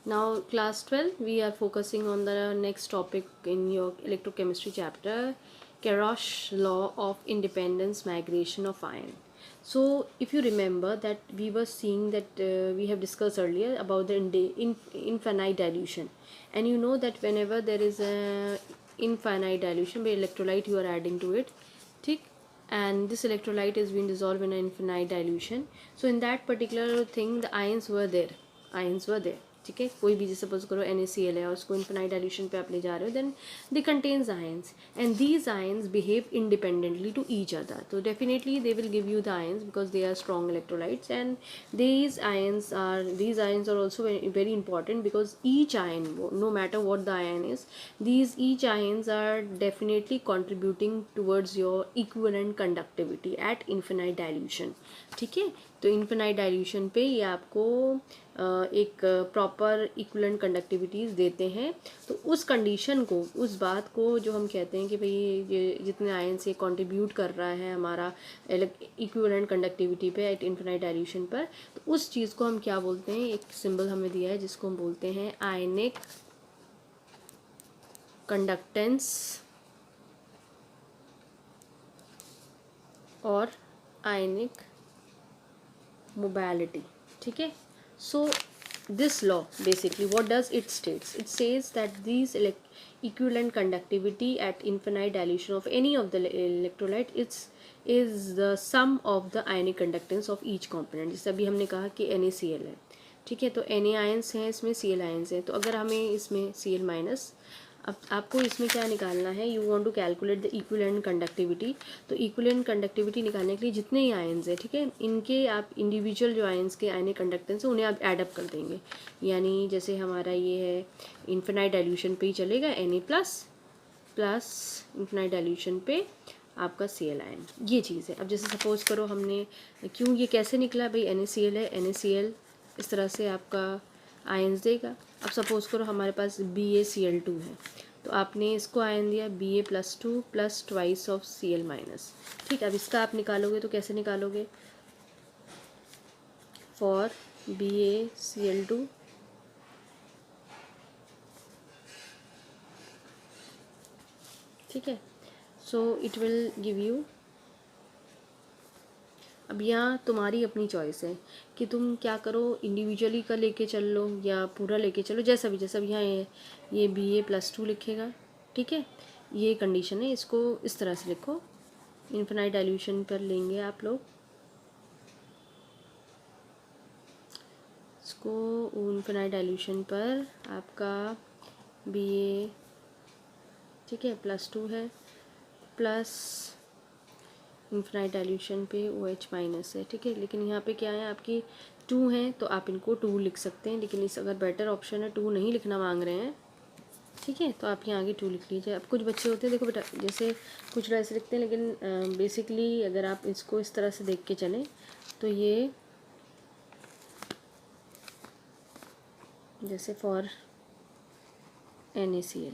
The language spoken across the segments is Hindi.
Now class 12, we are focusing on the next topic in your electrochemistry chapter, Kerrosh law of independence migration of ion. So if you remember that we were seeing that we have discussed earlier about the infinite dilution, and you know that whenever there is a infinite dilution by electrolyte you are adding to it, ठीक, and this electrolyte is being dissolved in an infinite dilution. So in that particular thing the ions were there, ठीक है. कोई भी जैसे सपोज करो NaCl है और उसको इन्फिनाइट डाइल्यूशन पे आप ले जा रहे हो, then they contains ions and these ions behave independently to each other. तो definitely they will give you the ions because they are strong electrolytes, and these ions are also very important because each ion, no matter what the ion is, each ions are definitely contributing towards your equivalent conductivity at infinite dilution. ठीक है. तो इन्फिनाइट डाइल्यूशन पे ये आपको एक प्रॉपर इक्विवेलेंट कंडक्टिविटीज़ देते हैं. तो उस कंडीशन को, उस बात को जो हम कहते हैं कि भाई ये जितने आयन से कंट्रीब्यूट कर रहा है हमारा इक्विवेलेंट कंडक्टिविटी पे एट इन्फिनाइट डाइल्यूशन पर, तो उस चीज़ को हम क्या बोलते हैं, एक सिंबल हमें दिया है जिसको हम बोलते हैं आयनिक कंडक्टेंस और आयनिक मोबिलिटी. ठीक है. सो this law basically what does it states? It says that these equivalent conductivity at infinite dilution of any of the electrolyte is the sum of the ionic conductance of each component. जैसे अभी हमने कहा कि NaCl है, ठीक है. तो Na आयंस हैं, इसमें Cl आयंस हैं. तो अगर हमें इसमें Cl माइनस, अब आपको इसमें क्या निकालना है, you want to calculate the equivalent conductivity. तो इक्विवेलेंट कंडक्टिविटी निकालने के लिए जितने ही आयंस हैं, ठीक है, इनके आप इंडिविजुअल जो आयंस के आयनिक कंडक्टेंस है उन्हें आप एडअप कर देंगे. यानी जैसे हमारा ये है इन्फिनाइट डाइल्यूशन पे ही चलेगा Na plus plus infinite dilution पे आपका Cl आयन, ये चीज़ है. अब जैसे सपोज करो हमने, क्यों ये कैसे निकला भाई, NaCl है, NaCl इस तरह से आपका आयन्स देगा. अब सपोज़ करो हमारे पास BaCl2 है, तो आपने इसको आयन दिया Ba+2 plus twice of Cl minus. ठीक. अब इसका आप निकालोगे तो कैसे निकालोगे, फॉर BaCl2 ठीक है. So it will give you, अब यहाँ तुम्हारी अपनी चॉइस है कि तुम क्या करो, इंडिविजुअली का लेके चल लो या पूरा लेके चलो, जैसा भी. जैसा भी यहाँ ये Ba+2 लिखेगा, ठीक है. ये कंडीशन है, इसको इस तरह से लिखो. इन्फिनाइट डाइल्यूशन पर लेंगे आप लोग इसको, इन्फिनाइट डाइल्यूशन पर आपका Ba, ठीक है, +2 है, प्लस इन्फिनाइट डाइल्यूशन पे OH माइनस है, ठीक है. लेकिन यहाँ पे क्या है, आपकी 2 है तो आप इनको 2 लिख सकते हैं, लेकिन इस अगर बेटर ऑप्शन है 2 नहीं लिखना मांग रहे हैं, ठीक है, तो आप यहाँ आगे 2 लिख लीजिए. अब कुछ बच्चे होते हैं, देखो बेटा, जैसे कुछ लोग ऐसे लिखते हैं, लेकिन बेसिकली अगर आप इसको इस तरह से देख के चलें तो ये जैसे फॉर NaCl,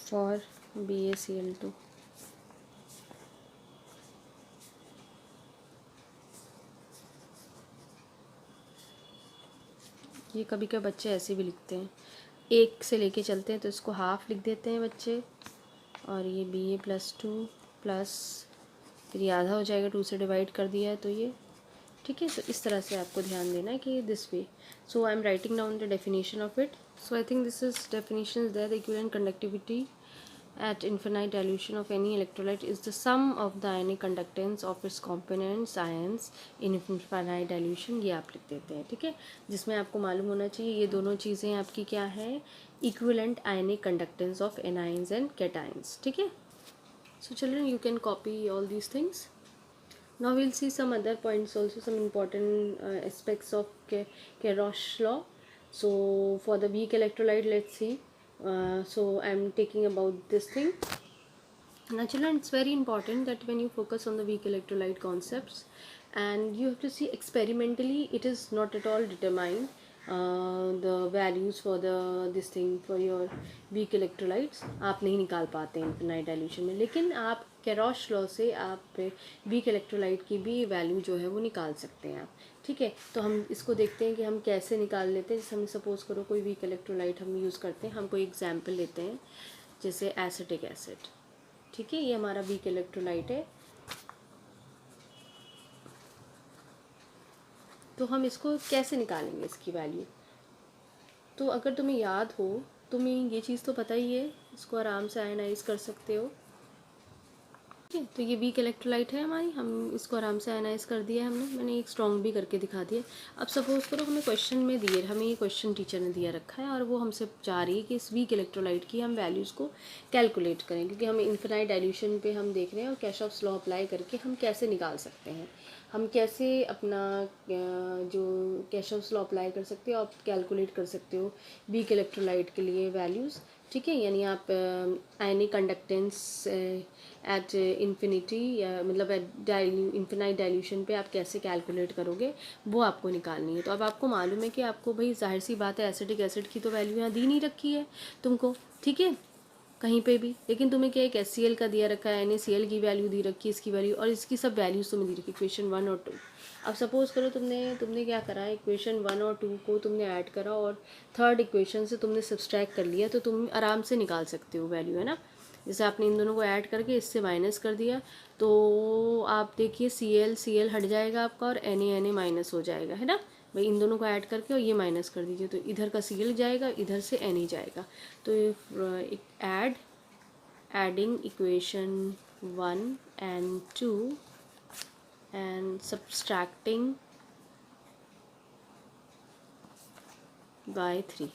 फॉर BaCl2, ये कभी कभी बच्चे ऐसे भी लिखते हैं, एक से लेके चलते हैं तो इसको हाफ लिख देते हैं बच्चे, और ये Ba+2 प्लस फिर ये आधा हो जाएगा, 2 से डिवाइड कर दिया है तो ये, ठीक है. तो इस तरह से आपको ध्यान देना है कि this way. So I am writing down the definition of it. So I think this is definition is there. The equivalent conductivity at infinite dilution of any electrolyte is the sum of the ionic conductance of its components ions in infinite dilution. ये आप लिख देते हैं, ठीक है. जिसमें आपको मालूम होना चाहिए ये दोनों चीज़ें आपकी क्या है, equivalent ionic conductance of anions and cations, ठीक है. So children, you can copy all these things. Now we'll see some other points also, some important aspects of Kerrosh law. So for the weak electrolyte, let's see. So I'm taking about this thing. Now children, it's very important that when you focus on the weak electrolyte concepts, and you have to see experimentally it is not at all determined the values for the this thing for your weak electrolytes आप नहीं निकाल पाते हैं इनफिनाइट डाइल्यूशन में, लेकिन आप कैरोश लॉ से आप वीक इलेक्ट्रोलाइट की भी वैल्यू जो है वो निकाल सकते हैं आप। ठीक है, तो हम इसको देखते हैं कि हम कैसे निकाल लेते हैं। जैसे हम सपोज़ करो कोई वीक इलेक्ट्रोलाइट हम यूज़ करते हैं, हम कोई एग्जाम्पल लेते हैं जैसे एसिटिक एसिड। ठीक है, ये हमारा वीक इलेक्ट्रोलाइट है, तो हम इसको कैसे निकालेंगे इसकी वैल्यू। तो अगर तुम्हें याद हो, तुम्हें ये चीज़ तो पता ही है, इसको आराम से आयनाइज कर सकते हो। ठीक है, तो ये वीक इलेक्ट्रोलाइट है हमारी, हम इसको आराम से आयनाइज कर दिया है हमने, मैंने एक स्ट्रॉन्ग भी करके दिखा दिया। अब सपोज़ करो हमें क्वेश्चन में दिए, हमें ये क्वेश्चन टीचर ने दिया रखा है और वो हमसे चाह रही है कि इस वीक इलेक्ट्रोलाइट की हम वैल्यूज़ को कैलकुलेट करें, क्योंकि हम इन्फिनाइट डाइल्यूशन पे हम देख रहे हैं और कैशॉफ्स लॉ अप्लाई करके हम कैसे निकाल सकते हैं, हम कैसे अपना जो कैशॉफ्स लॉ अप्लाई कर सकते हो, आप कैलकुलेट कर सकते हो वीक इलेक्ट्रोलाइट के लिए वैल्यूज़। ठीक है, यानी आप आयनिक कंडक्टेंस एट इन्फिनिटी या मतलब एट इन्फिनाइट डाइल्यूशन पे आप कैसे कैलकुलेट करोगे वो आपको निकालनी है। तो अब आपको मालूम है कि आपको भाई जाहिर सी बात है एसिटिक एसिड की तो वैल्यू यहाँ दी नहीं रखी है तुमको, ठीक है, कहीं पे भी, लेकिन तुम्हें क्या एक HCl का दिया रखा है, NaCl की वैल्यू दी रखी है, इसकी वैल्यू और इसकी सब वैल्यूज़ तुम्हें दी रखी इक्वेशन 1 और 2। अब सपोज़ करो तुमने क्या करा, इक्वेशन 1 और 2 को तुमने ऐड करा और थर्ड इक्वेशन से तुमने सब्सट्रैक्ट कर लिया, तो तुम आराम से निकाल सकते हो वैल्यू, है ना। जैसे आपने इन दोनों को ऐड करके इससे माइनस कर दिया, तो आप देखिए Cl हट जाएगा आपका और Na माइनस हो जाएगा, है ना भाई। इन दोनों को ऐड करके और ये माइनस कर दीजिए, तो इधर का Cl जाएगा, इधर से Na जाएगा। तो add adding equation 1 and 2 and subtracting by 3।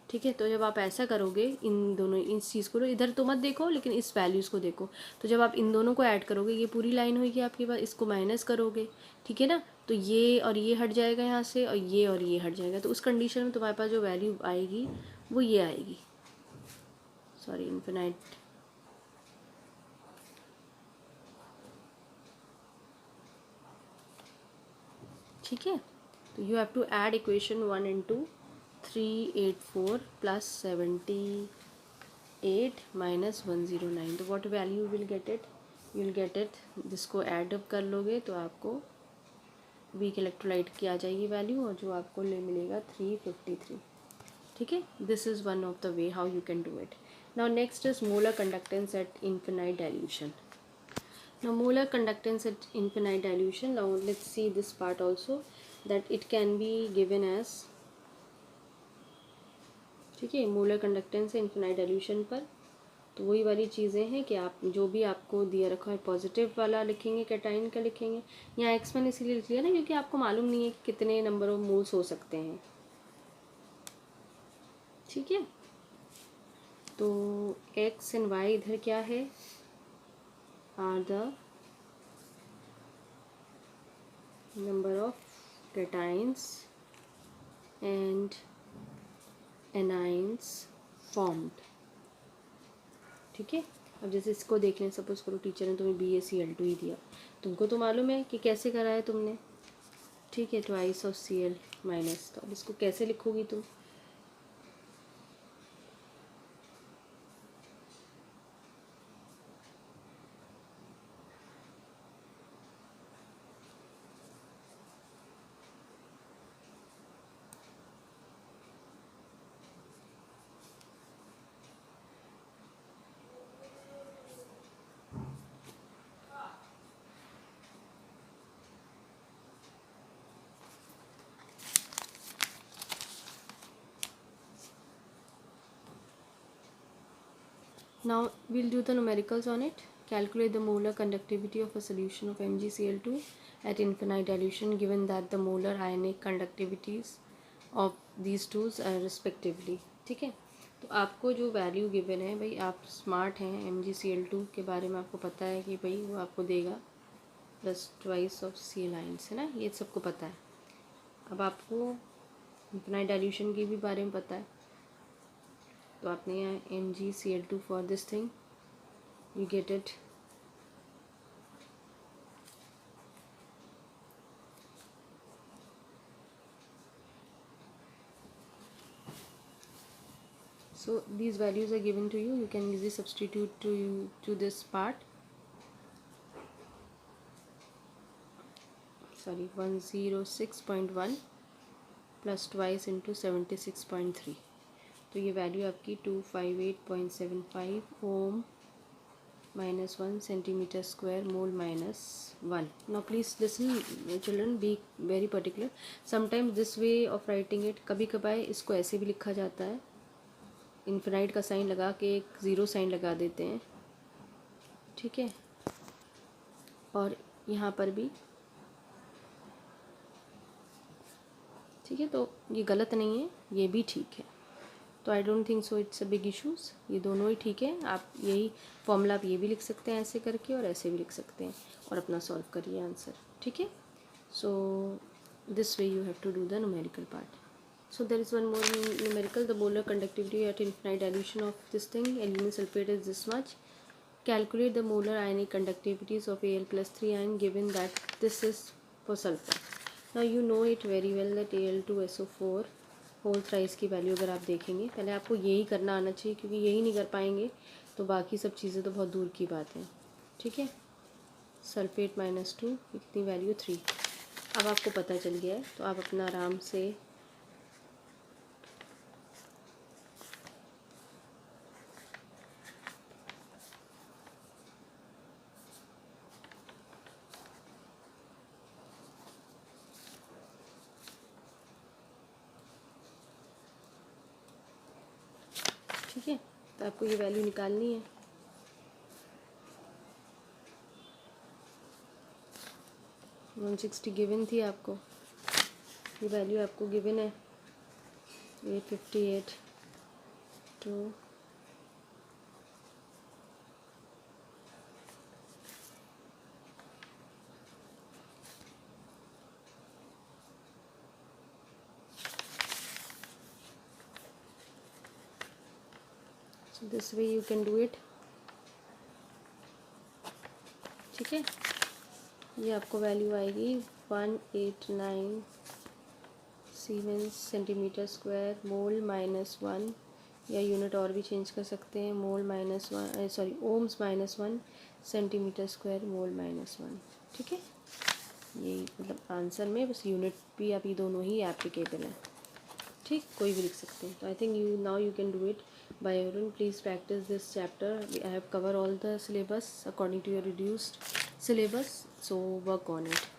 ठीक है, तो जब आप ऐसा करोगे, इन दोनों इस चीज़ को इधर तो मत देखो लेकिन इस वैल्यूज़ को देखो, तो जब आप इन दोनों को ऐड करोगे ये पूरी लाइन होगी आपके पास, इसको माइनस करोगे, ठीक है ना, तो ये और ये हट जाएगा यहाँ से और ये हट जाएगा, तो उस कंडीशन में तुम्हारे पास जो वैल्यू आएगी वो ये आएगी, सॉरी इन्फिनाइट। ठीक है, तो you have to add equation 1 and 2, 384 plus 78 minus 109, तो what value will get it, you will get it, जिसको ऐड अप कर लोगे तो आपको वीक इलेक्ट्रोलाइट की आ जाएगी वैल्यू और जो आपको ले मिलेगा 353। ठीक है, this is one of the way how you can do it. Now next is molar conductance at infinite dilution. Now molar conductance at infinite dilution, now let's see this part also, that it can be given as, ठीक है, मोलर कंडक्टेंस है इन्फिनाइट डाइल्यूशन पर, तो वही वाली चीज़ें हैं कि आप जो भी आपको दिया रखा है पॉजिटिव वाला लिखेंगे, कैटाइन का लिखेंगे, यहाँ x मैंने इसीलिए लिख लिया ना क्योंकि आपको मालूम नहीं है कि कितने नंबर ऑफ मोल्स हो सकते हैं। ठीक है, तो x एंड y इधर क्या है, are the number of cations and anions formed। ठीक है, अब जैसे इसको देख लें, सपोज करो टीचर ने तुम्हें BaCl2 ही दिया, तुमको तो मालूम है कि कैसे करा है तुमने, ठीक है, ट्वाइस ऑफ Cl माइनस, तो अब इसको कैसे लिखोगी तुम, now we'll do the numericals on it। Calculate the molar conductivity of a solution of MgCl2 at infinite dilution given that the molar ionic conductivities of these two are respectively। ठीक है, तो आपको जो वैल्यू गिवन है, भाई आप स्मार्ट हैं, MgCl2 के बारे में आपको पता है कि भाई वो आपको देगा plus twice of Cl ions, है ना, ये सबको पता है। अब आपको इन्फिनाइट डाइल्यूशन की भी बारे में पता है, तो आपने यहाँ MgCl2 for this thing you get it So these values are given to you. You can easily substitute to this part. Sorry, 106.1 plus twice into 76.3, तो ये वैल्यू आपकी 258.75 ओम -1 centimetre square mole -1. Now please listen children, be very particular. Sometimes this way of writing it, कभी कभार इसको ऐसे भी लिखा जाता है, इन्फिनाइट का साइन लगा के एक ज़ीरो साइन लगा देते हैं, ठीक है. और यहाँ पर भी, ठीक है, तो ये गलत नहीं है, ये भी ठीक है. तो I don't think so it's a big issues, ये दोनों ही ठीक है. आप यही फॉर्मूला आप ये भी लिख सकते हैं ऐसे करके, और ऐसे भी लिख सकते हैं, और अपना सॉल्व करिए आंसर, ठीक है. So this way you have to do the numerical part. So there is one more numerical. The molar conductivity at infinite dilution of this thing, aluminum sulfate, is this much. Calculate the molar ionic conductivities of Al plus 3 ion given that this is for sulfur. Now you know it very well that Al2SO4 whole thrice की वैल्यू अगर आप देखेंगे, पहले आपको यही करना आना चाहिए, क्योंकि यही नहीं कर पाएंगे तो बाकी सब चीज़ें तो बहुत दूर की बात है, ठीक है. सल्फेट -2, कितनी वैल्यू 3. अब आपको पता चल गया है, तो आप अपना आराम से ठीक है, तो आपको ये वैल्यू निकालनी है. 160 गिवन थी आपको, ये वैल्यू आपको गिवन है 858 to this way you can do it, ठीक है. ये आपको वैल्यू आएगी 189 सीमेंस सेंटीमीटर स्क्वायर मोल -1, या यूनिट और भी चेंज कर सकते हैं, mole -1 sorry ohms -1 centimetre square mole -1, ठीक है. यही मतलब आंसर में बस यूनिट भी आप ये दोनों ही एप्लीकेबल हैं, ठीक, कोई भी लिख सकते हैं. तो I think you now you can do it by your own. Please practice this chapter. I have covered all the syllabus according to your reduced syllabus, so work on it.